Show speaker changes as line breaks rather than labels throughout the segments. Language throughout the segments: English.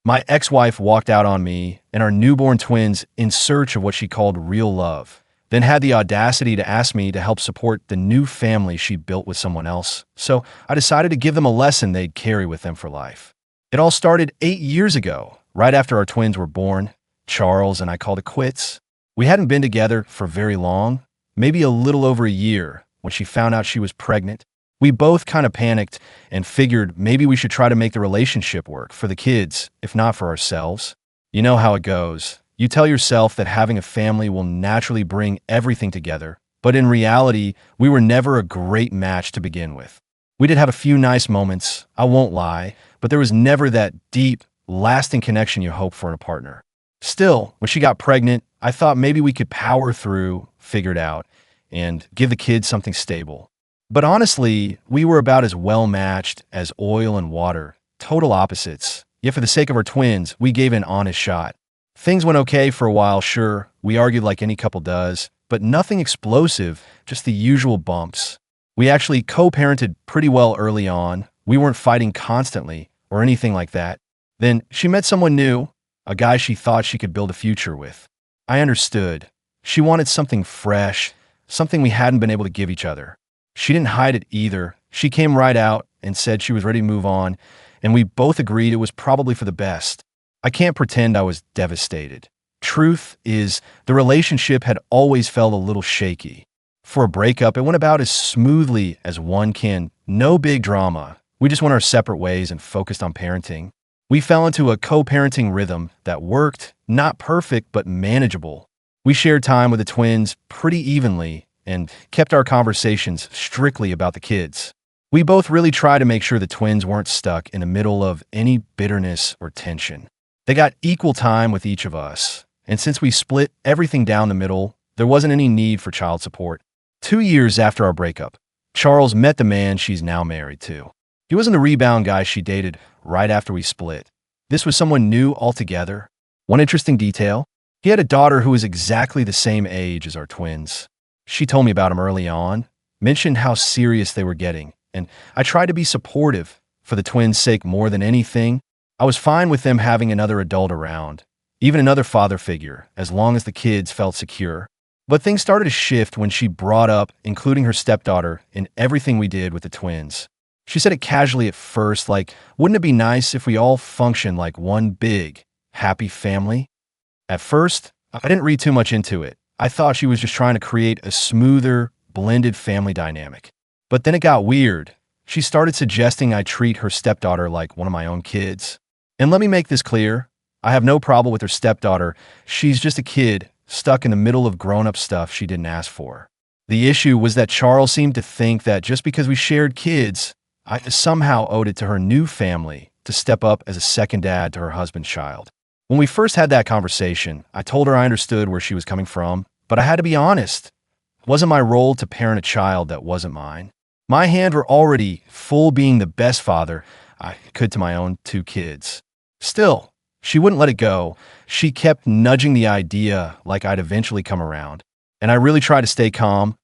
My ex-wife walked out on me and our newborn twins in search of what she called real love, then had the audacity to ask me to help support the new family she built with someone else. So I decided to give them a lesson they'd carry with them for life. It all started 8 years ago, right after our twins were born. Charles and I called it quits. We hadn't been together for very long, maybe a little over a year, when she found out she was pregnant. We both kind of panicked and figured maybe we should try to make the relationship work for the kids, if not for ourselves. You know how it goes. You tell yourself that having a family will naturally bring everything together, but in reality, we were never a great match to begin with. We did have a few nice moments, I won't lie, but there was never that deep, lasting connection you hope for in a partner. Still, when she got pregnant, I thought maybe we could power through, figure it out, and give the kids something stable. But honestly, we were about as well matched as oil and water, total opposites. Yet for the sake of our twins, we gave an honest shot. Things went okay for a while, sure. We argued like any couple does, but nothing explosive, just the usual bumps. We actually co-parented pretty well early on. We weren't fighting constantly or anything like that. Then she met someone new, a guy she thought she could build a future with. I understood. She wanted something fresh, something we hadn't been able to give each other. She didn't hide it either. She came right out and said she was ready to move on, and we both agreed it was probably for the best. I can't pretend I was devastated. Truth is, the relationship had always felt a little shaky. For a breakup, it went about as smoothly as one can. No big drama. We just went our separate ways and focused on parenting. We fell into a co-parenting rhythm that worked, not perfect, but manageable. We shared time with the twins pretty evenly and kept our conversations strictly about the kids. We both really tried to make sure the twins weren't stuck in the middle of any bitterness or tension. They got equal time with each of us, and since we split everything down the middle, there wasn't any need for child support. 2 years after our breakup, Charles met the man she's now married to. He wasn't the rebound guy she dated right after we split. This was someone new altogether. One interesting detail, he had a daughter who was exactly the same age as our twins. She told me about him early on, mentioned how serious they were getting, and I tried to be supportive for the twins' sake more than anything. I was fine with them having another adult around, even another father figure, as long as the kids felt secure. But things started to shift when she brought up including her stepdaughter in everything we did with the twins. She said it casually at first, like, wouldn't it be nice if we all functioned like one big, happy family? At first, I didn't read too much into it. I thought she was just trying to create a smoother, blended family dynamic. But then it got weird. She started suggesting I treat her stepdaughter like one of my own kids. And let me make this clear. I have no problem with her stepdaughter. She's just a kid stuck in the middle of grown-up stuff she didn't ask for. The issue was that Charles seemed to think that just because we shared kids, I somehow owed it to her new family to step up as a second dad to her husband's child. When we first had that conversation, I told her I understood where she was coming from, but I had to be honest. It wasn't my role to parent a child that wasn't mine. My hands were already full being the best father I could to my own 2 kids. Still, she wouldn't let it go. She kept nudging the idea like I'd eventually come around. And I really tried to stay calm.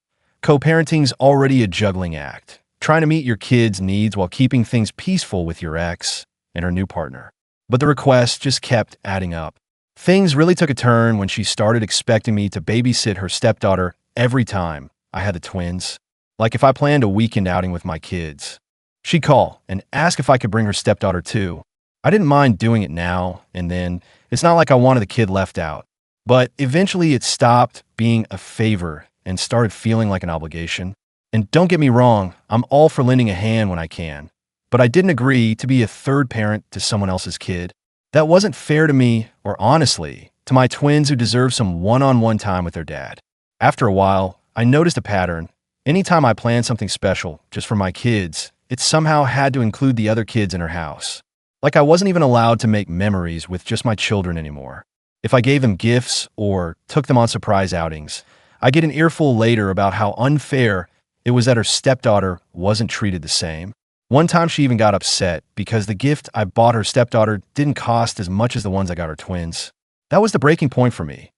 Co-parenting's already a juggling act, trying to meet your kids' needs while keeping things peaceful with your ex and her new partner. But the requests just kept adding up. Things really took a turn when she started expecting me to babysit her stepdaughter every time I had the twins, like if I planned a weekend outing with my kids. She'd call and ask if I could bring her stepdaughter too. I didn't mind doing it now and then. It's not like I wanted the kid left out. But eventually it stopped being a favor and started feeling like an obligation. And don't get me wrong, I'm all for lending a hand when I can. But I didn't agree to be a third parent to someone else's kid. That wasn't fair to me, or honestly, to my twins who deserve some one-on-one time with their dad. After a while, I noticed a pattern. Anytime I planned something special, just for my kids, it somehow had to include the other kids in her house. Like I wasn't even allowed to make memories with just my children anymore. If I gave them gifts or took them on surprise outings, I get an earful later about how unfair it was that her stepdaughter wasn't treated the same. One time she even got upset because the gift I bought her stepdaughter didn't cost as much as the ones I got her twins. That was the breaking point for me.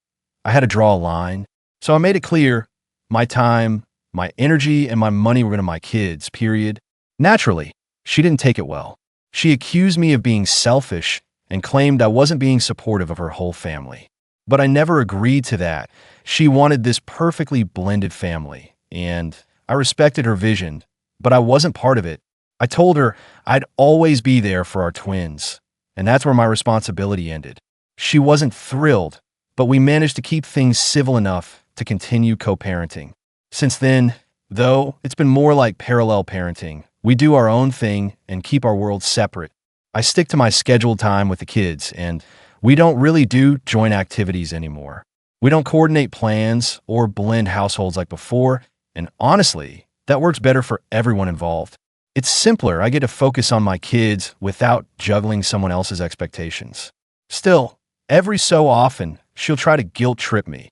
I had to draw a line. So I made it clear, my time, my energy, and my money were going to my kids, period. Naturally, she didn't take it well. She accused me of being selfish and claimed I wasn't being supportive of her whole family. But I never agreed to that. She wanted this perfectly blended family, and I respected her vision, but I wasn't part of it. I told her I'd always be there for our twins, and that's where my responsibility ended. She wasn't thrilled, but we managed to keep things civil enough to continue co-parenting. Since then, though, it's been more like parallel parenting. We do our own thing and keep our worlds separate. I stick to my scheduled time with the kids, and we don't really do joint activities anymore. We don't coordinate plans or blend households like before, and honestly, that works better for everyone involved. It's simpler. I get to focus on my kids without juggling someone else's expectations. Still, every so often, she'll try to guilt trip me,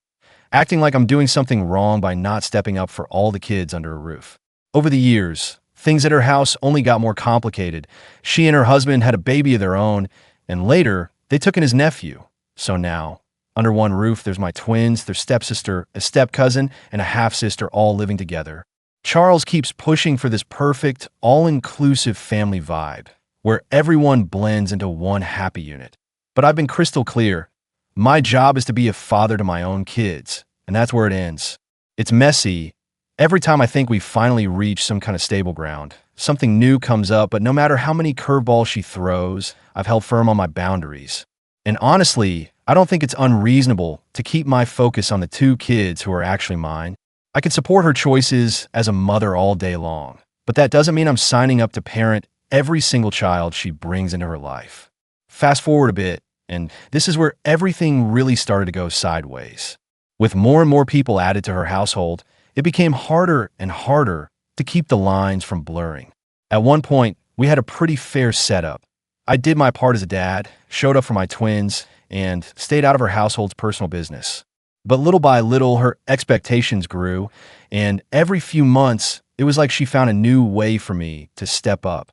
acting like I'm doing something wrong by not stepping up for all the kids under a roof. Over the years, things at her house only got more complicated. She and her husband had a baby of their own, and later, they took in his nephew. So now, under one roof, there's my twins, their stepsister, a step-cousin, and a half-sister all living together. Charles keeps pushing for this perfect, all-inclusive family vibe, where everyone blends into one happy unit. But I've been crystal clear. My job is to be a father to my own kids, and that's where it ends. It's messy. Every time I think we've finally reached some kind of stable ground, something new comes up, but no matter how many curveballs she throws, I've held firm on my boundaries. And honestly, I don't think it's unreasonable to keep my focus on the two kids who are actually mine. I can support her choices as a mother all day long, but that doesn't mean I'm signing up to parent every single child she brings into her life. Fast forward a bit, and this is where everything really started to go sideways. With more and more people added to her household, it became harder and harder to keep the lines from blurring. At one point, we had a pretty fair setup. I did my part as a dad, showed up for my twins, and stayed out of her household's personal business. But little by little, her expectations grew, and every few months, it was like she found a new way for me to step up.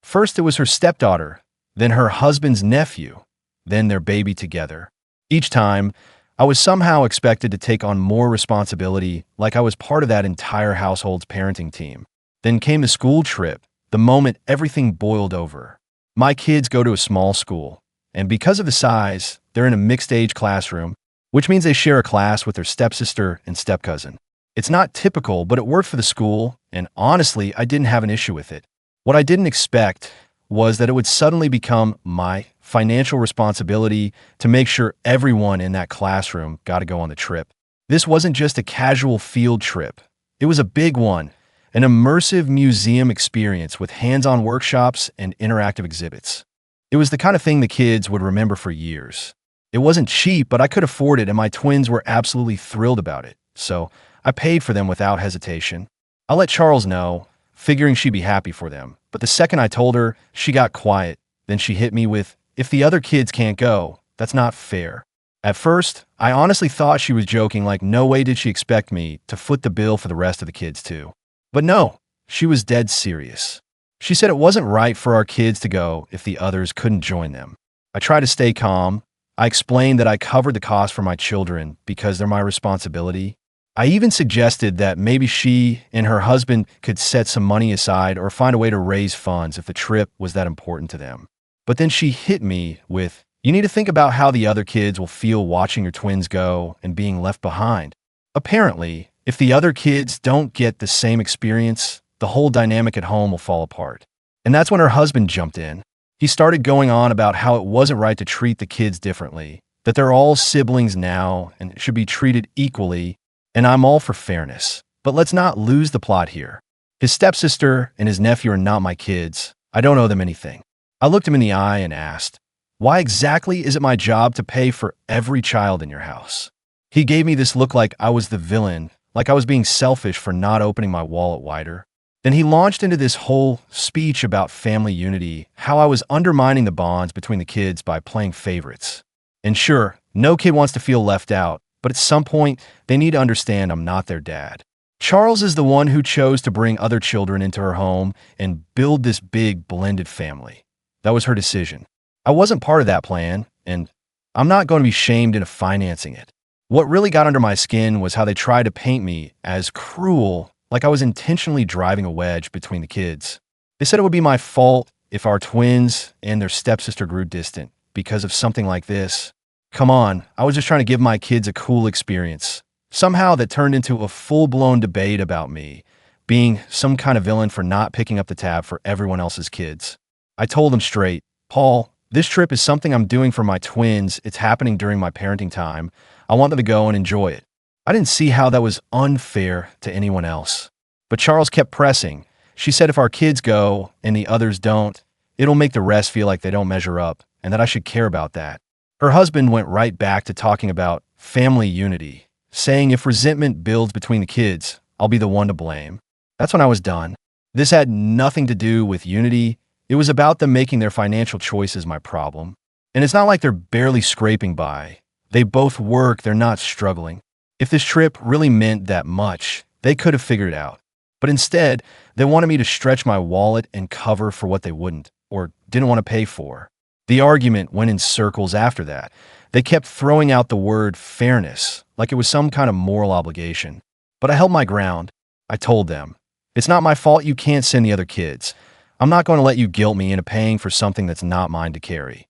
First, it was her stepdaughter, then her husband's nephew, then their baby together. Each time, I was somehow expected to take on more responsibility, like I was part of that entire household's parenting team. Then came the school trip, the moment everything boiled over. My kids go to a small school, and because of the size, they're in a mixed-age classroom, which means they share a class with their stepsister and stepcousin. It's not typical, but it worked for the school, and honestly, I didn't have an issue with it. What I didn't expect was that it would suddenly become my financial responsibility to make sure everyone in that classroom got to go on the trip. This wasn't just a casual field trip. It was a big one, an immersive museum experience with hands-on workshops and interactive exhibits. It was the kind of thing the kids would remember for years. It wasn't cheap, but I could afford it, and my twins were absolutely thrilled about it. So I paid for them without hesitation. I let Charles know, figuring she'd be happy for them. But the second I told her, she got quiet. Then she hit me with, "If the other kids can't go, that's not fair." At first, I honestly thought she was joking, like no way did she expect me to foot the bill for the rest of the kids too. But no, she was dead serious. She said it wasn't right for our kids to go if the others couldn't join them. I tried to stay calm. I explained that I covered the cost for my children because they're my responsibility. I even suggested that maybe she and her husband could set some money aside or find a way to raise funds if the trip was that important to them. But then she hit me with, "You need to think about how the other kids will feel watching your twins go and being left behind." Apparently, if the other kids don't get the same experience, the whole dynamic at home will fall apart. And that's when her husband jumped in. He started going on about how it wasn't right to treat the kids differently, that they're all siblings now and should be treated equally, and I'm all for fairness. But let's not lose the plot here. His stepsister and his nephew are not my kids. I don't owe them anything. I looked him in the eye and asked, "Why exactly is it my job to pay for every child in your house?" He gave me this look like I was the villain, like I was being selfish for not opening my wallet wider. Then he launched into this whole speech about family unity, how I was undermining the bonds between the kids by playing favorites. And sure, no kid wants to feel left out, but at some point, they need to understand I'm not their dad. Charles is the one who chose to bring other children into her home and build this big blended family. That was her decision. I wasn't part of that plan, and I'm not going to be shamed into financing it. What really got under my skin was how they tried to paint me as cruel, like I was intentionally driving a wedge between the kids. They said it would be my fault if our twins and their stepsister grew distant, because of something like this. Come on, I was just trying to give my kids a cool experience. Somehow that turned into a full-blown debate about me being some kind of villain for not picking up the tab for everyone else's kids. I told him straight, Paul, this trip is something I'm doing for my twins. It's happening during my parenting time. I want them to go and enjoy it. I didn't see how that was unfair to anyone else. But Charles kept pressing. She said if our kids go and the others don't, it'll make the rest feel like they don't measure up and that I should care about that. Her husband went right back to talking about family unity, saying if resentment builds between the kids, I'll be the one to blame. That's when I was done. This had nothing to do with unity. It was about them making their financial choices my problem. And it's not like they're barely scraping by. They both work, they're not struggling. If this trip really meant that much, they could have figured it out. But instead, they wanted me to stretch my wallet and cover for what they wouldn't, or didn't want to pay for. The argument went in circles after that. They kept throwing out the word fairness, like it was some kind of moral obligation. But I held my ground. I told them, it's not my fault you can't send the other kids. I'm not going to let you guilt me into paying for something that's not mine to carry.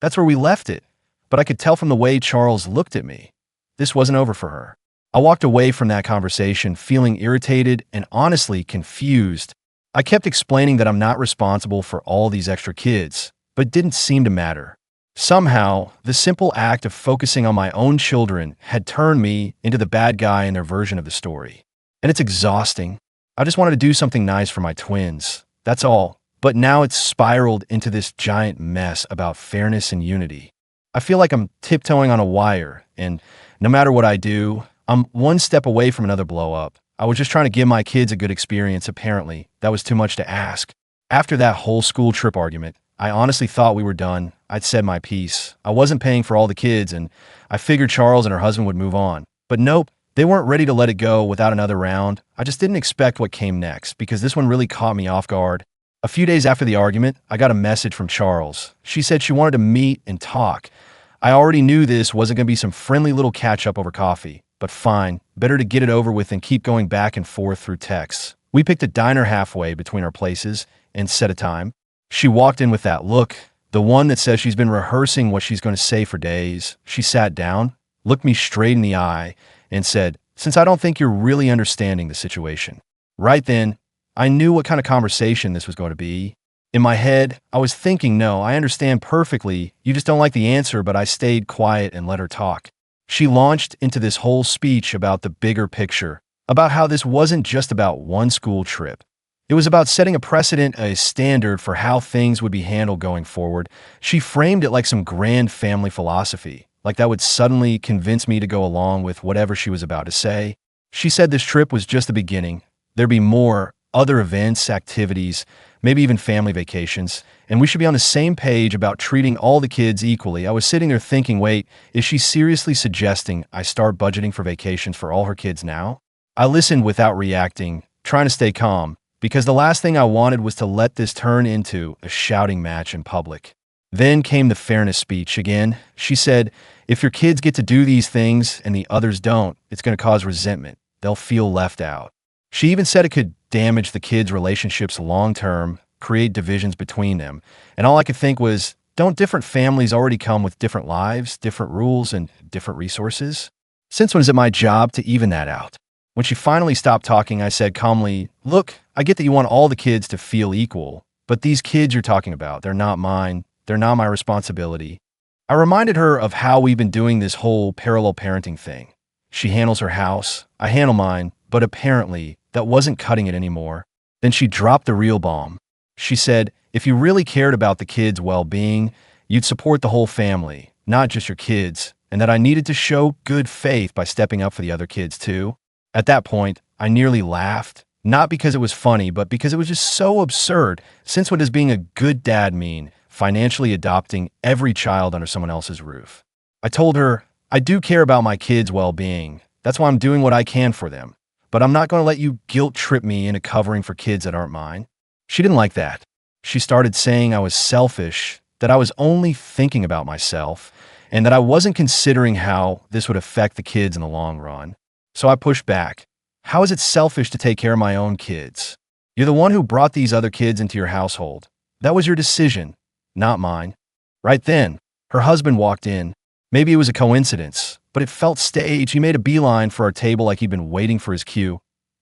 That's where we left it. But I could tell from the way Charles looked at me, this wasn't over for her. I walked away from that conversation feeling irritated and honestly confused. I kept explaining that I'm not responsible for all these extra kids, but it didn't seem to matter. Somehow, the simple act of focusing on my own children had turned me into the bad guy in their version of the story. And it's exhausting. I just wanted to do something nice for my twins. That's all. But now it's spiraled into this giant mess about fairness and unity. I feel like I'm tiptoeing on a wire, and no matter what I do, I'm one step away from another blow up. I was just trying to give my kids a good experience. Apparently, that was too much to ask. After that whole school trip argument, I honestly thought we were done. I'd said my piece. I wasn't paying for all the kids, and I figured Charles and her husband would move on. But nope, they weren't ready to let it go without another round. I just didn't expect what came next, because this one really caught me off guard. A few days after the argument, I got a message from Charles. She said she wanted to meet and talk. I already knew this wasn't going to be some friendly little catch-up over coffee. But fine, better to get it over with than keep going back and forth through texts. We picked a diner halfway between our places and set a time. She walked in with that look, the one that says she's been rehearsing what she's going to say for days. She sat down, looked me straight in the eye, and said, since I don't think you're really understanding the situation. Right then, I knew what kind of conversation this was going to be. In my head, I was thinking, no, I understand perfectly. You just don't like the answer, but I stayed quiet and let her talk. She launched into this whole speech about the bigger picture, about how this wasn't just about one school trip. It was about setting a precedent, a standard for how things would be handled going forward. She framed it like some grand family philosophy, like that would suddenly convince me to go along with whatever she was about to say. She said this trip was just the beginning. There'd be more, other events, activities, maybe even family vacations, and we should be on the same page about treating all the kids equally. I was sitting there thinking, wait, is she seriously suggesting I start budgeting for vacations for all her kids now? I listened without reacting, trying to stay calm, because the last thing I wanted was to let this turn into a shouting match in public. Then came the fairness speech again. She said, if your kids get to do these things and the others don't, it's going to cause resentment. They'll feel left out. She even said it could damage the kids' relationships long-term, create divisions between them. And all I could think was, don't different families already come with different lives, different rules, and different resources? Since when is it my job to even that out? When she finally stopped talking, I said calmly, look, I get that you want all the kids to feel equal, but these kids you're talking about, they're not mine. They're not my responsibility. I reminded her of how we've been doing this whole parallel parenting thing. She handles her house, I handle mine, but apparently that wasn't cutting it anymore. Then she dropped the real bomb. She said, if you really cared about the kids' well-being, you'd support the whole family, not just your kids, and that I needed to show good faith by stepping up for the other kids too. At that point, I nearly laughed, not because it was funny, but because it was just so absurd. Since what does being a good dad mean? Financially adopting every child under someone else's roof. I told her, I do care about my kids' well-being. That's why I'm doing what I can for them. But I'm not going to let you guilt trip me into covering for kids that aren't mine. She didn't like that. She started saying I was selfish, that I was only thinking about myself, and that I wasn't considering how this would affect the kids in the long run. So I pushed back. How is it selfish to take care of my own kids? You're the one who brought these other kids into your household. That was your decision, not mine. Right then, Her husband walked in. Maybe it was a coincidence, but it felt staged. He made a beeline for our table like he'd been waiting for his cue,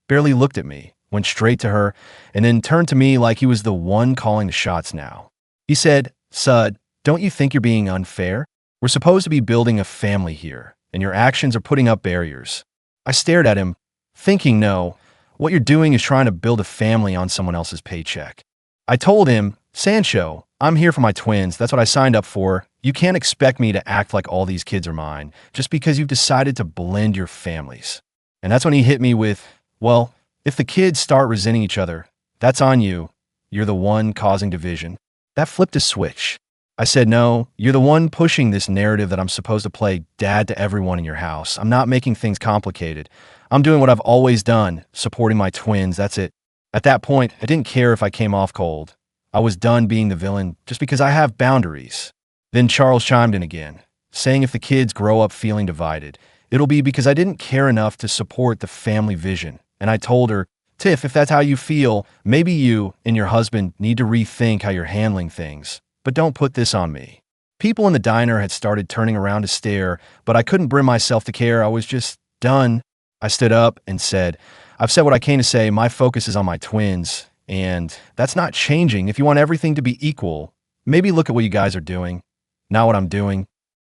barely looked at me, went straight to her, and then turned to me like he was the one calling the shots now. He said, "Sud, don't you think you're being unfair? We're supposed to be building a family here, and your actions are putting up barriers." I stared at him, thinking, no, what you're doing is trying to build a family on someone else's paycheck. I told him, "Sancho, I'm here for my twins. That's what I signed up for. You can't expect me to act like all these kids are mine just because you've decided to blend your families." And that's when he hit me with, "Well, if the kids start resenting each other, that's on you. You're the one causing division." That flipped a switch. I said, "No, you're the one pushing this narrative that I'm supposed to play dad to everyone in your house. I'm not making things complicated. I'm doing what I've always done, supporting my twins. That's it." At that point, I didn't care if I came off cold. I was done being the villain just because I have boundaries. Then Charles chimed in again, saying if the kids grow up feeling divided, it'll be because I didn't care enough to support the family vision. And I told her, "Tiff, if that's how you feel, maybe you and your husband need to rethink how you're handling things. But don't put this on me." People in the diner had started turning around to stare, but I couldn't bring myself to care. I was just done. I stood up and said, "I've said what I came to say. My focus is on my twins, and that's not changing. If you want everything to be equal, maybe look at what you guys are doing, not what I'm doing."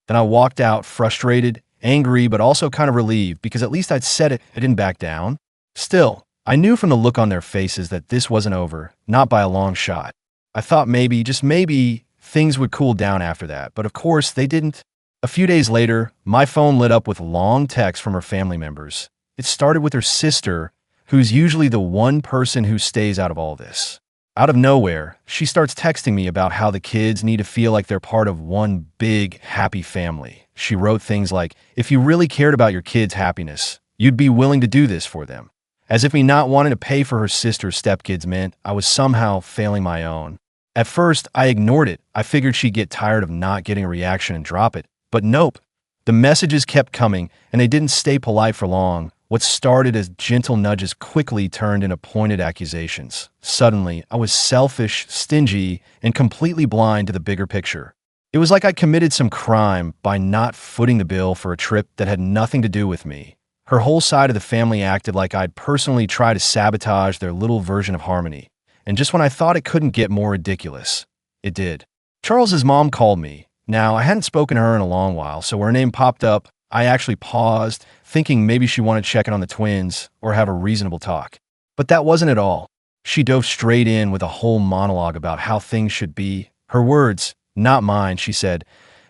Then I walked out, frustrated, angry, but also kind of relieved because at least I'd said it. I didn't back down. Still, I knew from the look on their faces that this wasn't over, not by a long shot. I thought maybe, just maybe, things would cool down after that, but of course they didn't. A few days later, my phone lit up with long texts from her family members. It started with her sister, who's usually the one person who stays out of all this. Out of nowhere, she starts texting me about how the kids need to feel like they're part of one big, happy family. She wrote things like, "If you really cared about your kids' happiness, you'd be willing to do this for them." As if me not wanting to pay for her sister's stepkids meant I was somehow failing my own. At first, I ignored it. I figured she'd get tired of not getting a reaction and drop it. But nope. The messages kept coming, and they didn't stay polite for long. What started as gentle nudges quickly turned into pointed accusations. Suddenly, I was selfish, stingy, and completely blind to the bigger picture. It was like I committed some crime by not footing the bill for a trip that had nothing to do with me. Her whole side of the family acted like I'd personally tried to sabotage their little version of harmony. And just when I thought it couldn't get more ridiculous, it did. Charles's mom called me. Now, I hadn't spoken to her in a long while, so when her name popped up, I actually paused, thinking maybe she wanted to check in on the twins or have a reasonable talk. But that wasn't at all. She dove straight in with a whole monologue about how things should be. Her words, not mine, she said,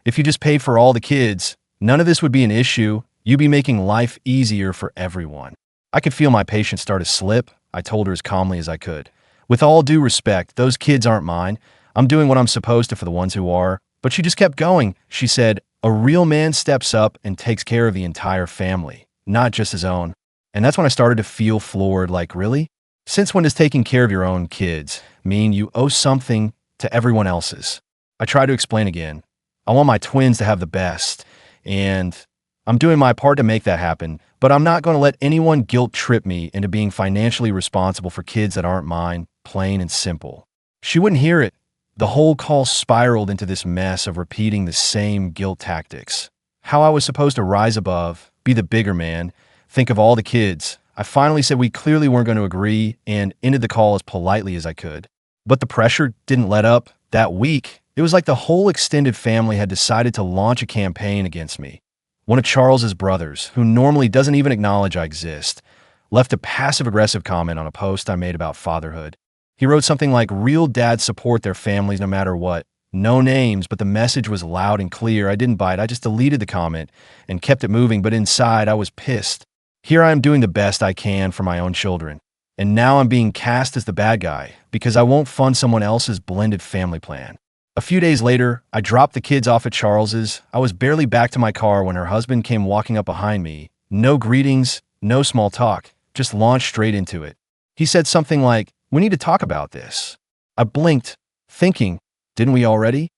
"If you just paid for all the kids, none of this would be an issue. You'd be making life easier for everyone." I could feel my patience start to slip. I told her as calmly as I could. "With all due respect, those kids aren't mine. I'm doing what I'm supposed to for the ones who are." But she just kept going. She said, "A real man steps up and takes care of the entire family, not just his own." And that's when I started to feel floored, like, really? Since when does taking care of your own kids mean you owe something to everyone else's? I tried to explain again. I want my twins to have the best, and I'm doing my part to make that happen, but I'm not going to let anyone guilt trip me into being financially responsible for kids that aren't mine, plain and simple. She wouldn't hear it. The whole call spiraled into this mess of repeating the same guilt tactics. How I was supposed to rise above, be the bigger man, think of all the kids. I finally said we clearly weren't going to agree and ended the call as politely as I could. But the pressure didn't let up. That week, it was like the whole extended family had decided to launch a campaign against me. One of Charles's brothers, who normally doesn't even acknowledge I exist, left a passive-aggressive comment on a post I made about fatherhood. He wrote something like, "Real dads support their families no matter what." No names, but the message was loud and clear. I didn't bite. I just deleted the comment and kept it moving, but inside I was pissed. Here I am doing the best I can for my own children, and now I'm being cast as the bad guy because I won't fund someone else's blended family plan. A few days later, I dropped the kids off at Charles's. I was barely back to my car when her husband came walking up behind me. No greetings, no small talk, just launched straight into it. He said something like, "We need to talk about this." I blinked, thinking, didn't we already?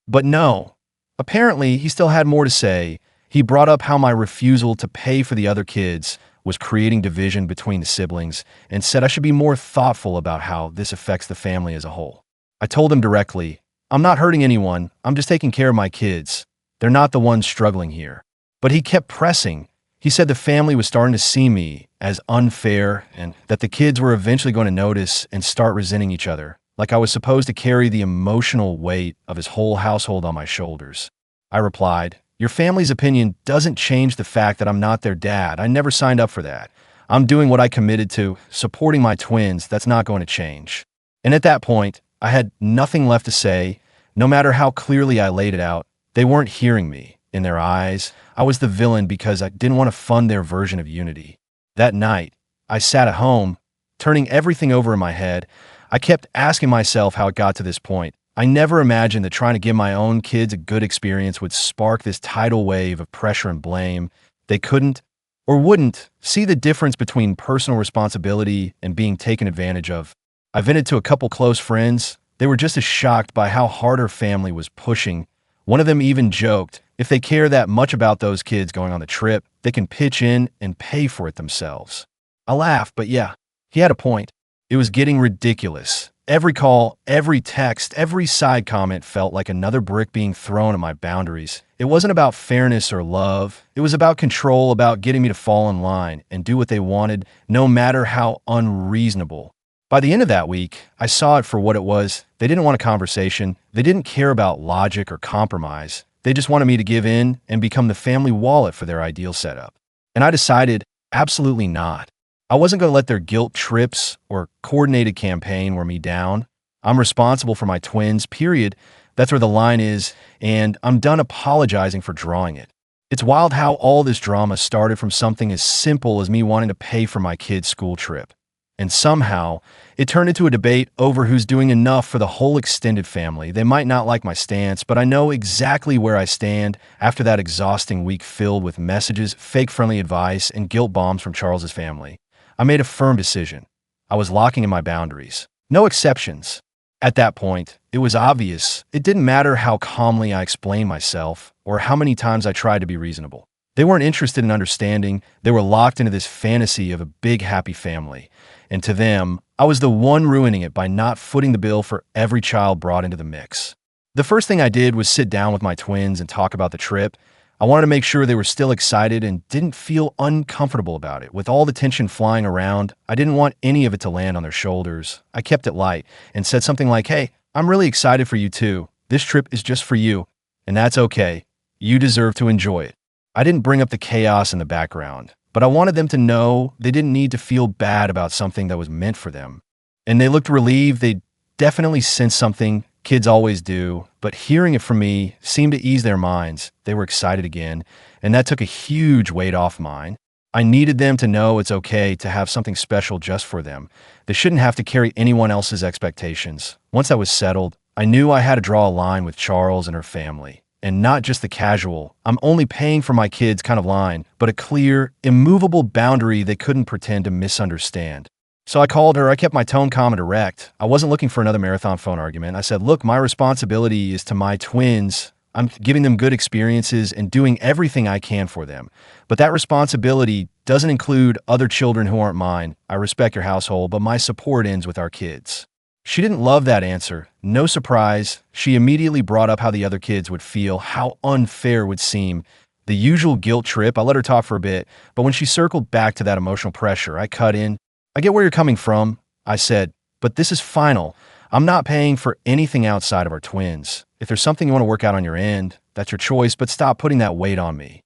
But no. Apparently, he still had more to say. He brought up how my refusal to pay for the other kids was creating division between the siblings and said I should be more thoughtful about how this affects the family as a whole. I told him directly, I'm not hurting anyone. I'm just taking care of my kids. They're not the ones struggling here. But he kept pressing. He said the family was starting to see me as unfair and that the kids were eventually going to notice and start resenting each other, like I was supposed to carry the emotional weight of his whole household on my shoulders. I replied, "Your family's opinion doesn't change the fact that I'm not their dad. I never signed up for that. I'm doing what I committed to, supporting my twins. That's not going to change." And at that point, I had nothing left to say. No matter how clearly I laid it out, they weren't hearing me. In their eyes, I was the villain because I didn't want to fund their version of unity. That night, I sat at home, turning everything over in my head. I kept asking myself how it got to this point. I never imagined that trying to give my own kids a good experience would spark this tidal wave of pressure and blame. They couldn't, or wouldn't, see the difference between personal responsibility and being taken advantage of. I vented to a couple close friends. They were just as shocked by how hard her family was pushing. One of them even joked, if they care that much about those kids going on the trip, they can pitch in and pay for it themselves. I laughed, but yeah, he had a point. It was getting ridiculous. Every call, every text, every side comment felt like another brick being thrown at my boundaries. It wasn't about fairness or love. It was about control, about getting me to fall in line and do what they wanted, no matter how unreasonable. By the end of that week, I saw it for what it was. They didn't want a conversation. They didn't care about logic or compromise. They just wanted me to give in and become the family wallet for their ideal setup. And I decided, absolutely not. I wasn't going to let their guilt trips or coordinated campaign wear me down. I'm responsible for my twins, period. That's where the line is, and I'm done apologizing for drawing it. It's wild how all this drama started from something as simple as me wanting to pay for my kid's school trip. And somehow, it turned into a debate over who's doing enough for the whole extended family. They might not like my stance, but I know exactly where I stand after that exhausting week filled with messages, fake friendly advice, and guilt bombs from Charles's family. I made a firm decision. I was locking in my boundaries. No exceptions. At that point, it was obvious. It didn't matter how calmly I explained myself or how many times I tried to be reasonable. They weren't interested in understanding. They were locked into this fantasy of a big, happy family. And to them, I was the one ruining it by not footing the bill for every child brought into the mix. The first thing I did was sit down with my twins and talk about the trip. I wanted to make sure they were still excited and didn't feel uncomfortable about it. With all the tension flying around, I didn't want any of it to land on their shoulders. I kept it light and said something like, "Hey, I'm really excited for you too. This trip is just for you, and that's okay. You deserve to enjoy it." I didn't bring up the chaos in the background, but I wanted them to know they didn't need to feel bad about something that was meant for them. And they looked relieved. They definitely sensed something. Kids always do. But hearing it from me seemed to ease their minds. They were excited again, and that took a huge weight off mine. I needed them to know it's okay to have something special just for them. They shouldn't have to carry anyone else's expectations. Once that was settled, I knew I had to draw a line with Charles and her family. And not just the casual, "I'm only paying for my kids" kind of line, but a clear, immovable boundary they couldn't pretend to misunderstand. So I called her. I kept my tone calm and direct. I wasn't looking for another marathon phone argument. I said, "Look, my responsibility is to my twins. I'm giving them good experiences and doing everything I can for them. But that responsibility doesn't include other children who aren't mine. I respect your household, but my support ends with our kids." She didn't love that answer. No surprise, she immediately brought up how the other kids would feel, how unfair it would seem. The usual guilt trip. I let her talk for a bit, but when she circled back to that emotional pressure, I cut in. "I get where you're coming from," I said, "but this is final. I'm not paying for anything outside of our twins. If there's something you want to work out on your end, that's your choice, but stop putting that weight on me."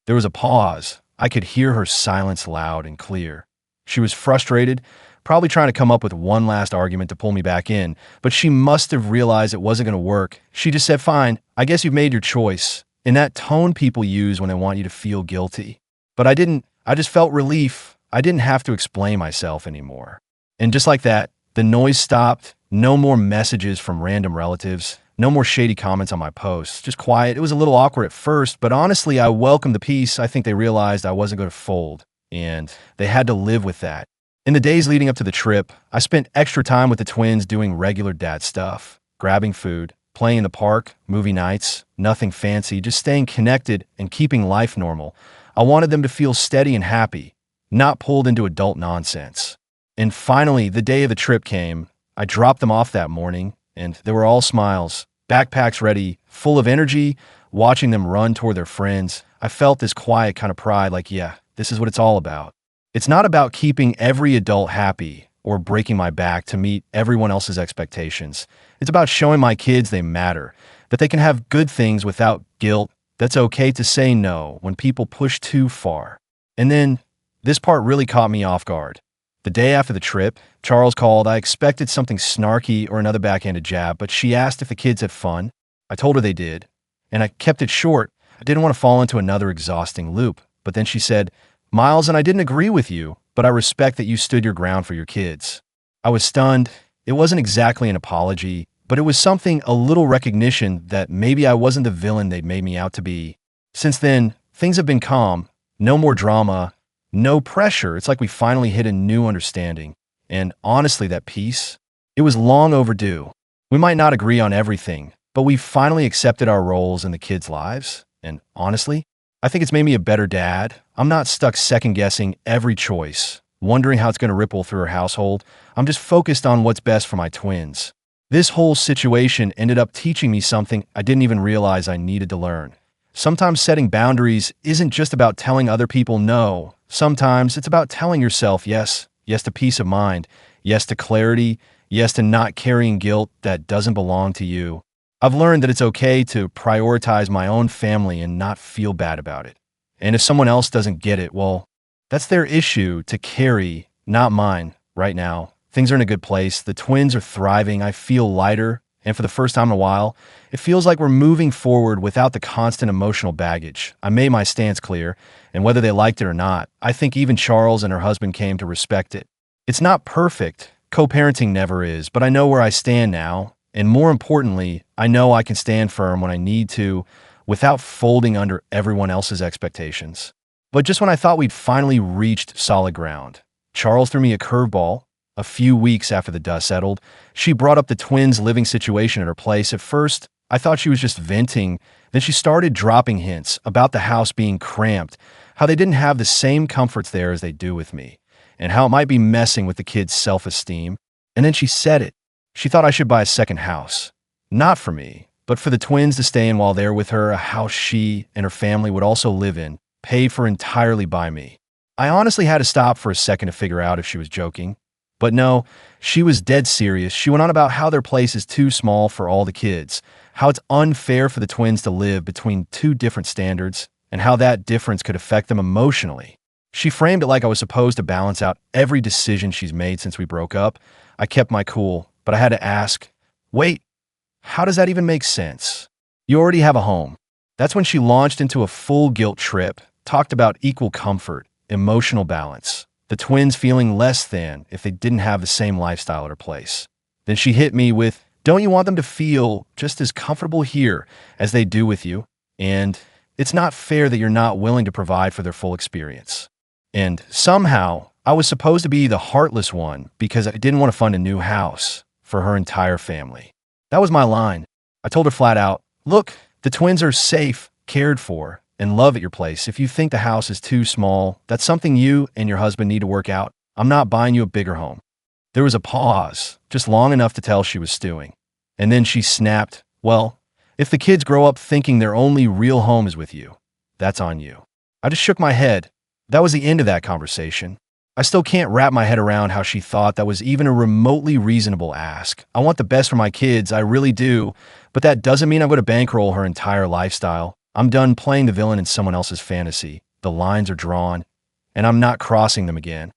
There was a pause. I could hear her silence loud and clear. She was frustrated, probably trying to come up with one last argument to pull me back in, but she must have realized it wasn't going to work. She just said, "Fine, I guess you've made your choice." In that tone people use when they want you to feel guilty. But I didn't. I just felt relief. I didn't have to explain myself anymore. And just like that, the noise stopped. No more messages from random relatives. No more shady comments on my posts. Just quiet. It was a little awkward at first, but honestly, I welcomed the peace. I think they realized I wasn't going to fold, and they had to live with that. In the days leading up to the trip, I spent extra time with the twins doing regular dad stuff, grabbing food, playing in the park, movie nights, nothing fancy, just staying connected and keeping life normal. I wanted them to feel steady and happy, not pulled into adult nonsense. And finally, the day of the trip came. I dropped them off that morning, and they were all smiles. backpacks ready, full of energy, watching them run toward their friends. I felt this quiet kind of pride, like, yeah, this is what it's all about. It's not about keeping every adult happy or breaking my back to meet everyone else's expectations. It's about showing my kids they matter, that they can have good things without guilt, that's okay to say no when people push too far. And then, this part really caught me off guard. The day after the trip, Charles called. I expected something snarky or another backhanded jab, but she asked if the kids had fun. I told her they did, and I kept it short. I didn't want to fall into another exhausting loop. But then she said, "Miles, and I didn't agree with you, but I respect that you stood your ground for your kids." I was stunned. It wasn't exactly an apology, but it was something, a little recognition that maybe I wasn't the villain they'd made me out to be. Since then, things have been calm. No more drama. No pressure. It's like we finally hit a new understanding. And honestly, that peace, it was long overdue. We might not agree on everything, but we finally accepted our roles in the kids' lives. And honestly, I think it's made me a better dad. I'm not stuck second-guessing every choice, wondering how it's going to ripple through our household. I'm just focused on what's best for my twins. This whole situation ended up teaching me something I didn't even realize I needed to learn. Sometimes setting boundaries isn't just about telling other people no. Sometimes it's about telling yourself yes, yes to peace of mind, yes to clarity, yes to not carrying guilt that doesn't belong to you. I've learned that it's okay to prioritize my own family and not feel bad about it. And if someone else doesn't get it, well, that's their issue to carry, not mine. Right now, things are in a good place. The twins are thriving. I feel lighter. And for the first time in a while, it feels like we're moving forward without the constant emotional baggage. I made my stance clear, and whether they liked it or not, I think even Charles and her husband came to respect it. It's not perfect. Co-parenting never is, but I know where I stand now. And more importantly, I know I can stand firm when I need to without folding under everyone else's expectations. But just when I thought we'd finally reached solid ground, Charles threw me a curveball. A few weeks after the dust settled, she brought up the twins' living situation at her place. At first, I thought she was just venting. Then she started dropping hints about the house being cramped, how they didn't have the same comforts there as they do with me, and how it might be messing with the kids' self-esteem. And then she said it. She thought I should buy a second house. Not for me, but for the twins to stay in while they're with her, a house she and her family would also live in, paid for entirely by me. I honestly had to stop for a second to figure out if she was joking. But no, she was dead serious. She went on about how their place is too small for all the kids, how it's unfair for the twins to live between two different standards, and how that difference could affect them emotionally. She framed it like I was supposed to balance out every decision she's made since we broke up. I kept my cool, but I had to ask, wait, how does that even make sense? You already have a home. That's when she launched into a full guilt trip, talked about equal comfort, emotional balance, the twins feeling less than if they didn't have the same lifestyle at her place. Then she hit me with, don't you want them to feel just as comfortable here as they do with you? And it's not fair that you're not willing to provide for their full experience. And somehow, I was supposed to be the heartless one because I didn't want to fund a new house for her entire family. That was my line. I told her flat out, look, the twins are safe, cared for, and love at your place. If you think the house is too small, that's something you and your husband need to work out. I'm not buying you a bigger home. There was a pause, just long enough to tell she was stewing. And then she snapped, well, if the kids grow up thinking their only real home is with you, that's on you. I just shook my head. That was the end of that conversation. I still can't wrap my head around how she thought that was even a remotely reasonable ask. I want the best for my kids, I really do, but that doesn't mean I'm going to bankroll her entire lifestyle. I'm done playing the villain in someone else's fantasy. The lines are drawn, and I'm not crossing them again.